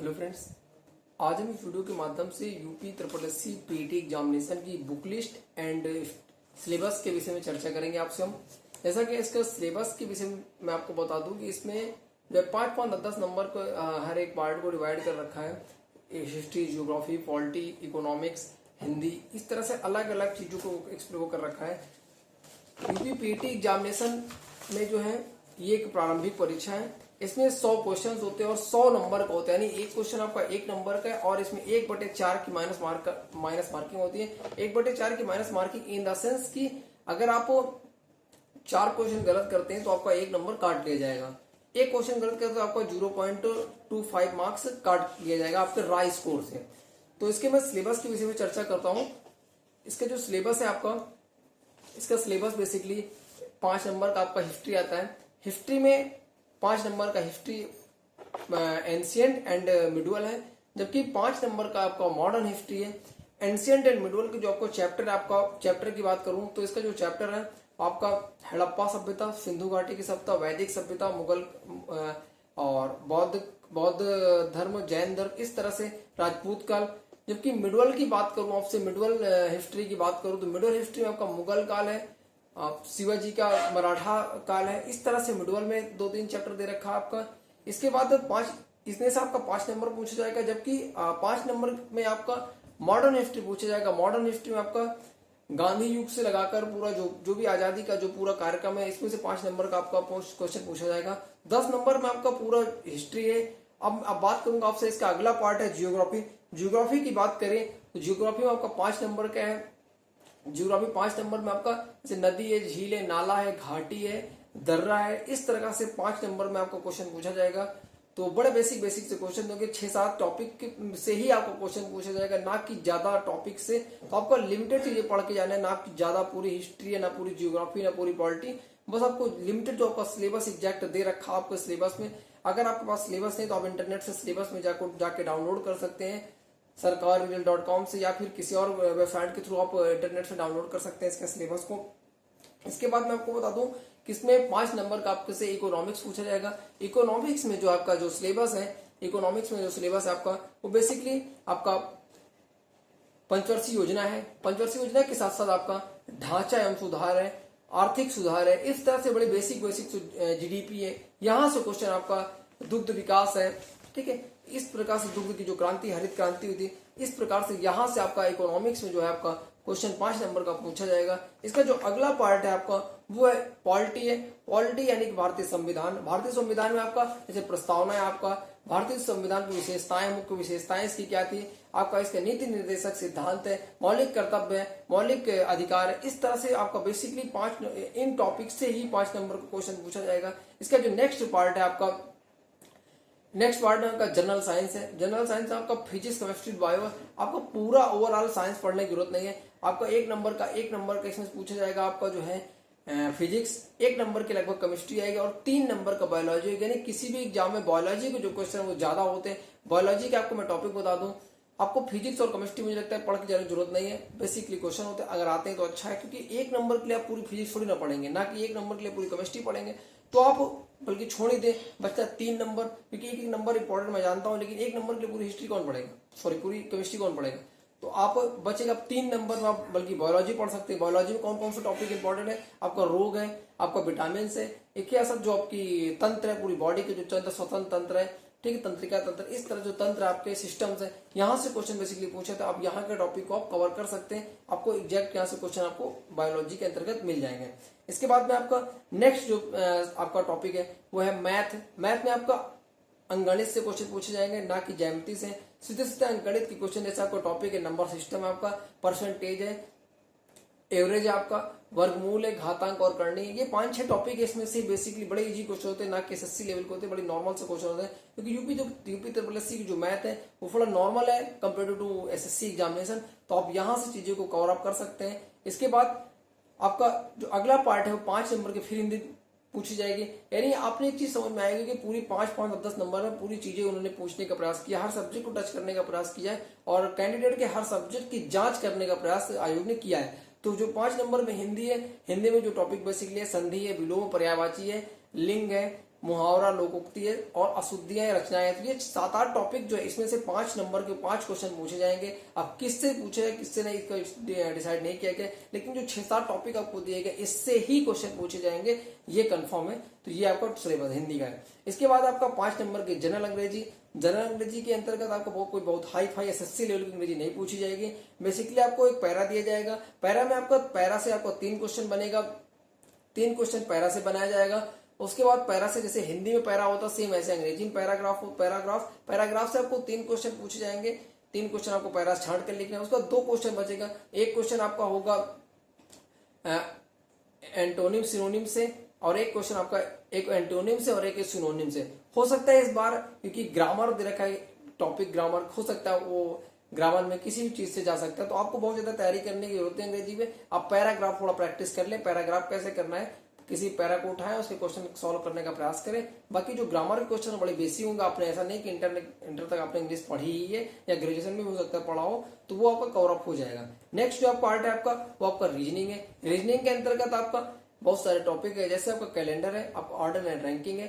Hello friends, आज हम इस वीडियो के माध्यम से UP triple S C PT examination की बुक लिस्ट एंड सिलेबस के विषय में चर्चा करेंगे आपसे हम। जैसा कि इसका सिलेबस के विषय में मैं आपको बता दूं कि इसमें जो 5-5-10 नंबर को हर एक पार्ट को डिवाइड कर रखा है। History, geography, polity, economics, Hindi, इस तरह से अलग अलग चीजों को एक्सप्लोर कर रखा है। यूपी पीटी एग्जामिनेशन में जो है ये एक प्रारंभिक परीक्षा है। इसमें 100 क्वेश्चन होते हैं और 100 नंबर का होता है, यानी एक क्वेश्चन आपका 1 नंबर का है और इसमें 1/4 की माइनस मार्किंग होती है। 1/4 की minus marking in the sense कि अगर आप 4 क्वेश्चन गलत करते हैं तो आपका 1 नंबर काट लिया जाएगा। एक क्वेश्चन गलत करते तो आपका 0.25 मार्क्स काट लिया जाएगा आपके राय स्कोर से। तो इसके मैं सिलेबस के विषय में चर्चा करता हूँ। इसका जो सिलेबस है आपका, इसका सिलेबस बेसिकली 5 नंबर का आपका हिस्ट्री आता है। हिस्ट्री में 5 नंबर का हिस्ट्री एंशिएंट एंड मिडुअल है, जबकि 5 नंबर का आपका मॉडर्न हिस्ट्री है। एंशिएंट एंड मिडुअल के जो आपको चैप्टर है, आपका चैप्टर की बात करूं तो इसका जो चैप्टर है आपका हड़प्पा सभ्यता, सिंधु घाटी की सभ्यता, वैदिक सभ्यता, मुगल और बौद्ध धर्म, जैन धर्म, इस तरह से राजपूत काल। जबकि मिडुअल की बात करूं आपसे, मिडुअल हिस्ट्री की बात करूं तो मिडुअल हिस्ट्री में आपका मुगल काल है, शिवाजी का मराठा काल है। इस तरह से मिडुअल में 2-3 चैप्टर दे रखा है आपका। इसके बाद 5, इसमें से आपका 5 नंबर पूछा जाएगा, जबकि 5 नंबर में आपका मॉडर्न हिस्ट्री पूछा जाएगा। मॉडर्न हिस्ट्री में आपका गांधी युग से लगाकर पूरा जो भी आजादी का जो पूरा कार्यक्रम है, इसमें से 5 नंबर का आपका क्वेश्चन पूछा जाएगा। 10 नंबर में आपका पूरा हिस्ट्री है। अब बात करूंगा आपसे, इसका अगला पार्ट है जियोग्राफी। जियोग्राफी की बात करें तो जियोग्राफी में आपका 5 नंबर का है। जियोग्राफी 5 नंबर में आपका जैसे नदी है, झील है, नाला है, घाटी है, दर्रा है, इस तरह से 5 नंबर में आपको क्वेश्चन पूछा जाएगा। तो बड़े बेसिक से क्वेश्चन दोगे, 6-7 टॉपिक से ही आपको क्वेश्चन पूछा जाएगा, ना कि ज्यादा टॉपिक से। तो आपको लिमिटेड चीजें पढ़ के जाना है, ना कि ज्यादा पूरी हिस्ट्री है, ना पूरी जियोग्राफी, ना पूरी पॉलिटी। बस आपको लिमिटेड जो आपका सिलेबस एग्जैक्ट दे रखा आपको सिलेबस में। अगर आपके पास सिलेबस नहीं तो आप इंटरनेट से सिलेबस में जाके डाउनलोड कर सकते हैं sarkarviral.com से, या फिर किसी और वेबसाइट के थ्रू आप इंटरनेट से डाउनलोड कर सकते हैं इसके सिलेबस को। इसके बाद मैं आपको बता दूं कि इसमें 5 नंबर का आपके से इकोनॉमिक्स पूछा जाएगा। इकोनॉमिक्स में जो आपका जो सिलेबस है, इकोनॉमिक्स में जो सिलेबस है आपका, वो बेसिकली आपका पंचवर्षीय योजना है। पंचवर्षीय योजना के साथ साथ आपका ढांचा एवं सुधार है, आर्थिक सुधार है, इस तरह से बड़े बेसिक जीडीपी है। यहां से क्वेश्चन आपका दुग्ध विकास है, ठीक है। इस प्रकार से दुग्ध की जो क्रांति, हरित क्रांति हुई थी, इस प्रकार से यहां से आपका इकोनॉमिक्स में जो है आपका क्वेश्चन 5 नंबर का पूछा जाएगा। इसका जो अगला पार्ट है आपका वो है पॉलिटी है। पॉलिटी यानी कि भारतीय संविधान। भारतीय संविधान में आपका जैसे प्रस्तावना है, आपका भारतीय संविधान की विशेषताएं, मुख्य विशेषताएं इसकी क्या थी, आपका इसके नीति निर्देशक सिद्धांत है, मौलिक कर्तव्य है, मौलिक अधिकार है। इस तरह से आपका बेसिकली 5 इन टॉपिक से ही 5 नंबर का क्वेश्चन पूछा जाएगा। इसका जो नेक्स्ट पार्ट है आपका, नेक्स्ट पार्ट में आपका जनरल साइंस है। जनरल साइंस में आपका फिजिक्स, केमिस्ट्री, बायो, आपको पूरा ओवरऑल साइंस पढ़ने की जरूरत नहीं है। आपका 1 नंबर का इसमें पूछा जाएगा आपका जो है फिजिक्स, 1 नंबर के लगभग केमिस्ट्री आएगी और 3 नंबर का बायोलॉजी। यानी किसी भी एग्जाम में बायोलॉजी के जो क्वेश्चन वो ज्यादा होते हैं। बायोलॉजी के आपको मैं टॉपिक बता दूं, आपको फिजिक्स और केमिस्ट्री मुझे लगता है पढ़ के जाने की जरूरत नहीं है। बेसिकली क्वेश्चन होते हैं, अगर आते हैं तो अच्छा है, क्योंकि 1 नंबर के लिए आप पूरी फिजिक्स थोड़ी ना पढ़ेंगे, ना कि 1 नंबर के लिए पूरी केमिस्ट्री पढ़ेंगे। तो आप बल्कि छोड़ ही दे, बचता 3 नंबर, क्योंकि एक नंबर इंपॉर्टेंट मैं जानता हूं, लेकिन 1 नंबर के लिए पूरी हिस्ट्री कौन पढ़ेगा, सॉरी पूरी केमिस्ट्री कौन पढ़ेगा। तो आप बचेगा 3 नंबर में, आप बल्कि बायोलॉजी पढ़ सकते हैं। बायोलॉजी में कौन कौन से टॉपिक इंपॉर्टेंट है, आपका रोग है, आपका विटामिन है, एक ऐसा जो आपकी तंत्र है, पूरी बॉडी के जो स्वतंत्र तंत्र है, ठीक है, तंत्रिका तंत्र, इस तरह जो तंत्र आपके सिस्टम्स है, यहाँ से क्वेश्चन बेसिकली पूछे तो आप यहाँ के टॉपिक को आप कवर कर सकते हैं। आपको एग्जैक्ट यहाँ से क्वेश्चन आपको बायोलॉजी के अंतर्गत मिल जाएंगे। इसके बाद में आपका नेक्स्ट जो आपका टॉपिक है वो है मैथ। मैथ में आपका अंकगणित से क्वेश्चन पूछे जाएंगे, ना कि ज्यामिति से। सीधे सीधे अंकगणित के क्वेश्चन जैसे आपका टॉपिक है, नंबर सिस्टम है आपका, परसेंटेज है, एवरेज है आपका, वर्गमूल है, घातांक और करनी है। ये 5-6 टॉपिक है, इसमें से बेसिकली बड़े इजी क्वेश्चन होते हैं, ना कि एसएससी लेवल के होते हैं, बड़े नॉर्मल से क्वेश्चन होते हैं। क्योंकि यूपी ट्रिपल एससी की जो मैथ है वो थोड़ा नॉर्मल है कंपेयर टू एसएससी एग्जामिनेशन। तो आप यहाँ से चीजों को कवर अप कर सकते हैं। इसके बाद आपका जो अगला पार्ट है वो 5 नंबर के फिर हिंदी पूछी जाएगी। यानी आपने एक चीज समझ में आएगी कि पूरी 5-5-10 नंबर में पूरी चीजें उन्होंने पूछने का प्रयास किया, हर सब्जेक्ट को टच करने का प्रयास किया है और कैंडिडेट के हर सब्जेक्ट की जांच करने का प्रयास आयोग ने किया है। तो जो 5 नंबर में हिंदी है, हिंदी में जो टॉपिक बेसिकली है, संधि है, विलोम, पर्यायवाची है, लिंग है, मुहावरा, लोकोक्ति है और अशुद्धियां रचनाएं। तो ये 7-8 टॉपिक जो है इसमें से 5 नंबर के 5 क्वेश्चन पूछे जाएंगे। अब किससे पूछे हैं किससे नहीं इसका डिसाइड नहीं किया गया, लेकिन जो 6-7 टॉपिक आपको दिए गए इससे ही क्वेश्चन पूछे जाएंगे, ये कंफर्म है। तो ये आपका सिलेबस हिंदी का है। इसके बाद आपका 5 नंबर के जनरल अंग्रेजी। जनरल अंग्रेजी के अंतर्गत आपको कोई बहुत हाई फाई एसएससी लेवल की अंग्रेजी नहीं पूछी जाएगी। बेसिकली आपको एक पैरा दिया जाएगा, पैरा में आपका पैरा से आपको 3 क्वेश्चन बनेगा, 3 क्वेश्चन पैरा से बनाया जाएगा। उसके बाद पैरा से, जैसे हिंदी में पैरा होता सेम ऐसे अंग्रेजी में पैराग्राफ से आपको 3 क्वेश्चन पूछे जाएंगे। 3 क्वेश्चन आपको पैरा छांट कर लिखना है। उसका 2 क्वेश्चन बचेगा। एक क्वेश्चन आपका होगा एंटोनिम सिनोनिम से, और एक क्वेश्चन आपका एक एंटोनिम से और एक सिनोनिम से। हो सकता है इस बार क्योंकि ग्रामर दे रखा है, टॉपिक ग्रामर, हो सकता है वो ग्रामर में किसी भी चीज से जा सकता है, तो आपको बहुत ज्यादा तैयारी करने की जरूरत है अंग्रेजी में। आप पैराग्राफ थोड़ा प्रैक्टिस कर ले, पैराग्राफ कैसे करना है, किसी पैरा को उठाएं, उसके क्वेश्चन सॉल्व करने का प्रयास करें। बाकी जो ग्रामर के क्वेश्चन बड़े बेसिक होंगे, आपने ऐसा नहीं कि इंटर तक आपने इंग्लिश पढ़ी ही है या ग्रेजुएशन में भी हो सकता है पढ़ा हो, तो वो आपका कवर अप हो जाएगा। नेक्स्ट जो आपका पार्ट है आपका, वो आपका रीजनिंग है। रीजनिंग के अंतर्गत आपका बहुत सारे टॉपिक है, जैसे आपका कैलेंडर है, आपका ऑर्डर एंड रैंकिंग है,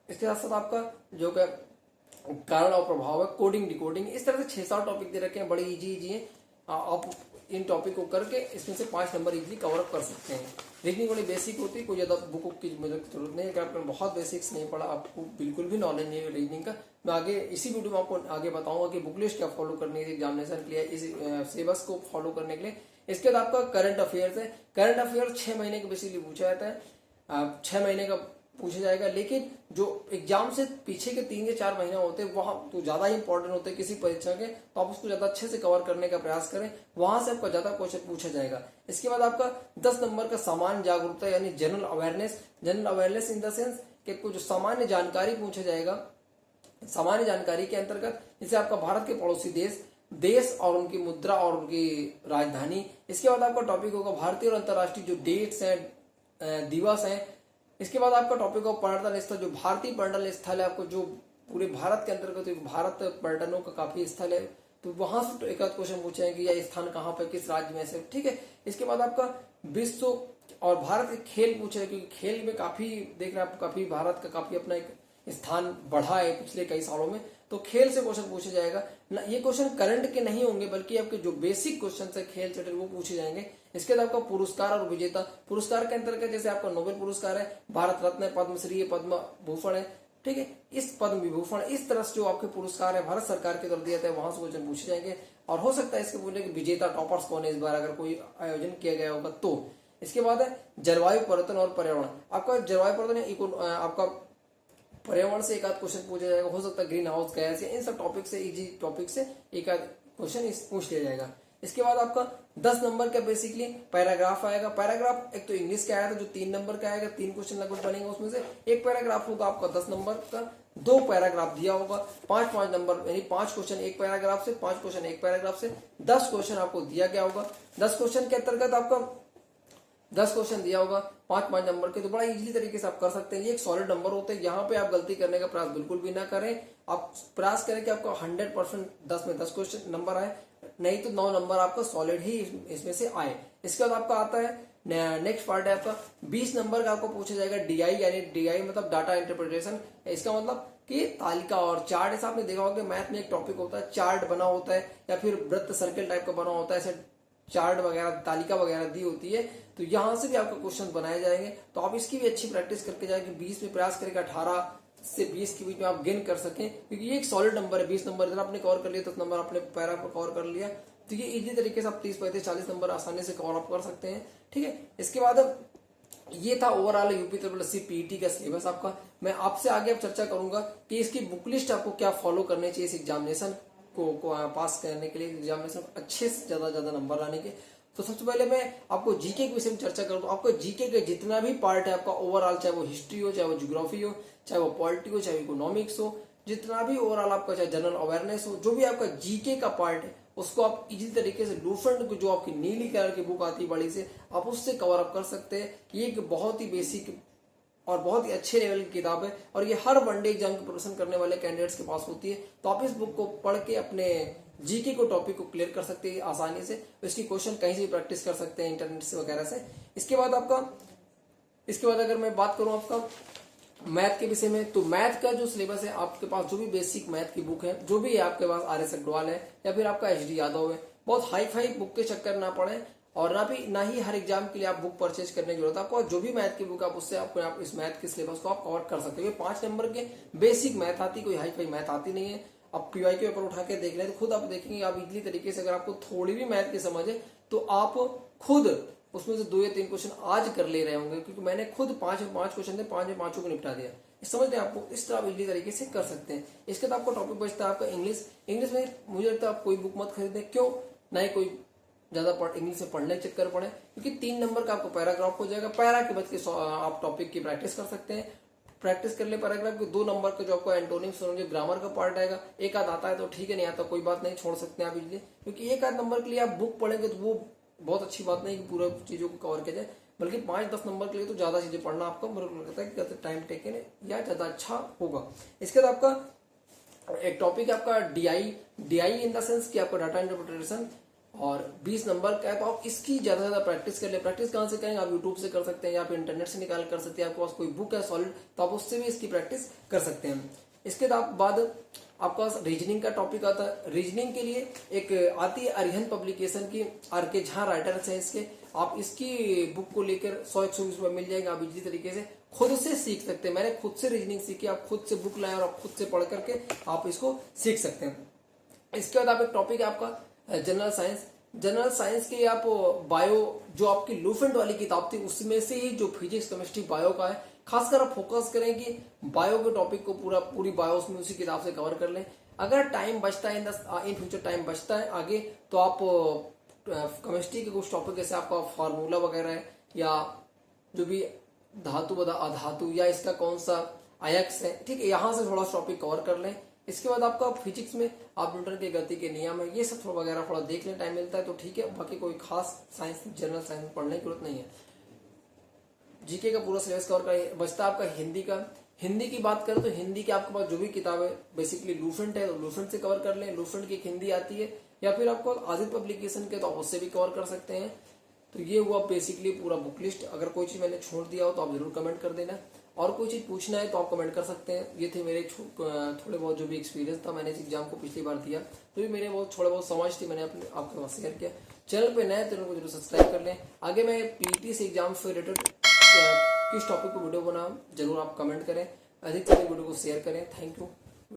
इसके साथ साथ आपका जो कारण और प्रभाव है, कोडिंग डिकोडिंग, इस तरह से 6-7 टॉपिक दे रखे हैं, बड़े इजी है। आप इन टॉपिक को करके इसमें से 5 नंबर इजीली कवर अप कर सकते हैं। रीजनिंग बड़ी बेसिक होती है, कोई ज्यादा बुक की जरूरत नहीं है। अगर आपने बहुत बेसिक्स नहीं पढ़ा, आपको बिल्कुल भी नॉलेज नहीं है रीजनिंग का, मैं आगे इसी वीडियो में आपको आगे बताऊंगा कि बुक लिस्ट क्या फॉलो करनी है एग्जामिनेशन के लिए, इस सिलेबस को फॉलो करने के लिए। इसके बाद आपका करंट अफेयर्स है। करंट अफेयर 6 महीने के बेसिकली पूछा जाता है, 6 महीने का पूछा जाएगा, लेकिन जो एग्जाम से पीछे के 3 या 4 महीना होते हैं वहां तो ज्यादा इंपॉर्टेंट होते हैं किसी परीक्षा के, तो आप उसको ज्यादा अच्छे से कवर करने का प्रयास करें, वहां से आपका ज्यादा क्वेश्चन पूछा जाएगा। इसके बाद आपका 10 नंबर का सामान्य जागरूकता यानी general awareness. General awareness in the sense कि आपको जो सामान्य जानकारी पूछा जाएगा, सामान्य जानकारी के अंतर्गत जैसे आपका भारत के पड़ोसी देश और उनकी मुद्रा और उनकी राजधानी। इसके बाद आपका टॉपिक होगा भारतीय और अंतर्राष्ट्रीय जो डेट्स हैं, दिवस हैं। इसके बाद आपका टॉपिक होगा पर्यटन स्थल, जो भारतीय पर्यटन स्थल है, आपको जो पूरे भारत के अंतर्गत भारत पर्यटनों का काफी स्थल है, तो वहां से एक आध क्वेश्चन पूछे कि यह स्थान कहाँ पे, किस राज्य में से, ठीक है। इसके बाद आपका विश्व और भारत के खेल पूछे, क्योंकि खेल में काफी देख रहे हैं आप, काफी भारत का काफी अपना एक स्थान बढ़ा है पिछले कई सालों में, तो खेल से क्वेश्चन पूछा जाएगा। ये क्वेश्चन करंट के नहीं होंगे, बल्कि आपके जो बेसिक क्वेश्चन है खेल से वो पूछे जाएंगे। इसके बाद आपका पुरस्कार और विजेता। पुरस्कार के अंतर्गत जैसे आपका नोबेल पुरस्कार है, भारत रत्न है, पद्मश्री है, पद्म भूषण है, ठीक है, इस पद्म विभूषण, इस तरह से जो आपके पुरस्कार है भारत सरकार के द्वारा दिया जाता है, वहां से क्वेश्चन पूछे जाएंगे। और हो सकता है इसके बोले कि विजेता टॉपर्स कौन है इस बार, अगर कोई आयोजन किया गया होगा तो। इसके बाद है जलवायु परिवर्तन और पर्यावरण। आपका जलवायु परिवर्तन आपका पर्यावरण से एक आध क्वेश्चन पूछा जाएगा, हो सकता है ग्रीन हाउस गैस, इन सब टॉपिक से, इजी टॉपिक से एक आध क्वेश्चन पूछ लिया जाएगा। इसके बाद आपका 10 नंबर का बेसिकली पैराग्राफ आएगा। पैराग्राफ एक तो इंग्लिश का आया था जो 3 नंबर का आएगा, 3 क्वेश्चन लगभग बनेंगे, उसमें से एक पैराग्राफ होगा आपका 10 नंबर का, 2 पैराग्राफ दिया होगा, 5-5 नंबर यानी 5 क्वेश्चन एक पैराग्राफ से, 5 क्वेश्चन एक पैराग्राफ से, 10 क्वेश्चन आपको दिया गया होगा। 10 क्वेश्चन के अंतर्गत आपका 10 क्वेश्चन दिया होगा 5-5 नंबर के, तो बड़ा इजीली तरीके से आप कर सकते हैं। ये एक सॉलिड नंबर होते हैं, यहाँ पे आप गलती करने का प्रयास बिल्कुल भी ना करें। आप प्रयास करें कि आपका 100% 10 में 10 क्वेश्चन नंबर आए, नहीं तो 9 नंबर आपका सॉलिड ही इसमें से आए। इसके बाद आपका आता है नेक्स्ट पार्ट है आपका 20 नंबर का, आपको पूछा जाएगा डीआई, यानी डीआई मतलब डाटा इंटरप्रिटेशन। इसका मतलब कि तालिका और चार्ट। ऐसा आपने देखा होगा कि मैथ में एक टॉपिक होता है चार्ट बना होता है, या फिर वृत्त सर्कल टाइप का बना होता है, ऐसे चार्ट वगैरह तालिका वगैरह दी होती है, तो यहाँ से भी आपको क्वेश्चन बनाए जाएंगे। तो आप इसकी भी अच्छी प्रैक्टिस करके जाएंगे, 20 में प्रयास करेगा 18 से 20 के बीच में आप गेन कर सकें, क्योंकि ये एक सॉलिड नंबर है। 20 नंबर इधर आपने कवर कर लिया, 10 नंबर आपने पैरा पर कवर कर लिया, तो ये इजी तरीके से आप 30, 35, 40 नंबर आसानी से कवर अप कर सकते हैं, ठीक है। इसके बाद ये था ओवरऑल यूपी SSC पीईटी का सिलेबस आपका। मैं आपसे आगे अब चर्चा करूंगा कि इसकी बुक लिस्ट आपको क्या फॉलो करने चाहिए इस एग्जामिनेशन को पास करने के लिए, एग्जामिनेशन अच्छे से ज्यादा नंबर लाने के। तो सबसे पहले मैं आपको जीके के विषय में चर्चा करूं, तो आपको जीके के जितना भी पार्ट है आपका ओवरऑल, चाहे वो हिस्ट्री हो, चाहे वो ज्योग्राफी हो, चाहे वो पॉलिटी हो, चाहे इकोनॉमिक्स हो, जितना भी ओवरऑल आपका, चाहे जनरल अवेयरनेस हो, जो भी आपका जीके का पार्ट है, उसको आप इजी तरीके से लूफेंट जो आपकी नीली कलर की बुक आती है बड़ी से, आप उससे कवर अप कर सकते हैं। ये एक बहुत ही बेसिक और बहुत ही अच्छे लेवल की किताब है, और ये हर वनडे एग्जाम की प्रिपरेशन करने वाले कैंडिडेट्स के पास होती है। तो आप इस बुक को पढ़ के अपने जीके को टॉपिक को क्लियर कर सकते हैं आसानी से। इसकी क्वेश्चन कहीं से भी प्रैक्टिस कर सकते हैं इंटरनेट से वगैरह से। इसके बाद अगर मैं बात करूं आपका मैथ के विषय में, तो मैथ का जो सिलेबस है आपके पास, जो भी बेसिक मैथ की बुक है, जो भी है आपके पास, RS अग्रवाल है या फिर आपका HD यादव है, बहुत हाई फाई बुक के चक्कर ना पड़े और ना ही हर एग्जाम के लिए आप बुक परचेज करने की जरूरत है आपको। जो भी मैथ की बुक आप उससे आप इस मैथ के सिलेबस को आप कवर कर सकते हो। 5 नंबर के बेसिक मैथ आती, कोई हाई फाई मैथ आती नहीं है। अब PY के पेपर उठा के देख लें तो खुद आप देखेंगे, आप इजली तरीके से अगर आपको थोड़ी भी मैथ की समझ है तो आप खुद उसमें से 2 या 3 क्वेश्चन आज कर ले रहे होंगे, क्योंकि मैंने खुद 5 क्वेश्चन थे, 5 में 5 को निपटा दिया। समझ रहे हैं आपको, इस तरह आप इजली तरीके से कर सकते हैं। इसके बाद आपको टॉपिक बचता है आपका इंग्लिश। इंग्लिश में मुझे लगता है आप कोई बुक मत खरीदें, क्यों ना ही कोई ज्यादा इंग्लिश से पढ़ने के चक्कर पड़े, क्योंकि 3 नंबर का आपको पैराग्राफ हो जाएगा। पैरा के बच के आप टॉपिक की प्रैक्टिस कर सकते हैं। प्रैक्टिस कर ले पैराग्राफ के। 2 नंबर का जो आपको एंटोनिम जो ग्रामर का पार्ट आएगा, एक आध आता है तो ठीक है, नहीं आता कोई बात नहीं, छोड़ सकते हैं आप इजली, क्योंकि एक आध नंबर के लिए आप बुक पढ़ेंगे तो वो बहुत अच्छी बात नहीं कि पूरा चीजों को कवर किया जाए, बल्कि 5-10 नंबर के लिए तो ज्यादा चीजें पढ़ना आपको मेरे को लगता है कि टाइम टेकन या ज्यादा अच्छा होगा। इसके बाद आपका एक टॉपिक है आपका DI इन द सेंस कि आपका डाटा इंटरप्रिटेशन, और 20 नंबर का है, तो आप इसकी ज्यादा से ज्यादा प्रैक्टिस कर ले। प्रैक्टिस कहाँ से करेंगे, आप यूट्यूब से कर सकते हैं या फिर इंटरनेट से निकाल कर सकते हैं। आपके पास कोई बुक है सॉलिड तो आप उससे भी इसकी प्रैक्टिस कर सकते हैं। इसके बाद आपका रीजनिंग का टॉपिक आता है। रीजनिंग के लिए एक आती है अरिहंत पब्लिकेशन की, RK झा राइटर्स है इसके, आप इसकी बुक को लेकर 100-120 रुपए मिल जाएगा। आप इजी तरीके से खुद से सीख सकते हैं। मैंने खुद से रीजनिंग सीखी, आप खुद से बुक लाए और आप खुद से पढ़ करके आप इसको सीख सकते हैं। इसके बाद आप एक टॉपिक है आपका जनरल साइंस। जनरल साइंस के आप बायो, जो आपकी लूफेंट वाली किताब थी उसमें से ही जो फिजिक्स केमिस्ट्री बायो का है, खासकर आप फोकस करें कि बायो के टॉपिक को पूरी बायो उसमें उसी किताब से कवर कर लें। अगर टाइम बचता है इन फ्यूचर टाइम बचता है आगे, तो आप केमिस्ट्री के कुछ टॉपिक जैसे आपका फार्मूला वगैरह है, या जो भी धातु बदा अधातु, या इसका कौन सा आयक्स है, ठीक है, यहाँ से थोड़ा टॉपिक कवर कर लें। इसके बाद आपका फिजिक्स में आप न्यूटन के गति के नियम है, ये सब वगैरह थोड़ा देख लें, टाइम मिलता है तो ठीक है। बाकी कोई खास साइंस, जनरल साइंस में पढ़ने की जरूरत नहीं है। GK का पूरा सिलेबस कवर कर बचता है आपका हिंदी का। हिंदी की बात करें तो हिंदी के आपके पास जो भी किताब है बेसिकली लूसेंट है तो लूसेंट से कवर कर लें। लूसेंट की एक हिंदी आती है, या फिर आपको आदित्य पब्लिकेशन के तो आप उससे भी कवर कर सकते हैं। तो ये हुआ बेसिकली पूरा बुक लिस्ट। अगर कोई चीज मैंने छोड़ दिया हो तो आप जरूर कमेंट कर देना, और कोई चीज पूछना है तो आप कमेंट कर सकते हैं। ये थे मेरे थोड़े बहुत जो भी एक्सपीरियंस था, मैंने इस एग्जाम को पिछली बार दिया तो भी मेरे बहुत थोड़े बहुत समझ थी, मैंने अपने आपके पास शेयर किया। चैनल पे नए तो जरूर सब्सक्राइब कर लें। आगे मैं PET से एग्जाम से रिलेटेड किस टॉपिक को वीडियो बना जरूर आप कमेंट करें, अधिक से अधिक वीडियो को शेयर करें। Thank you.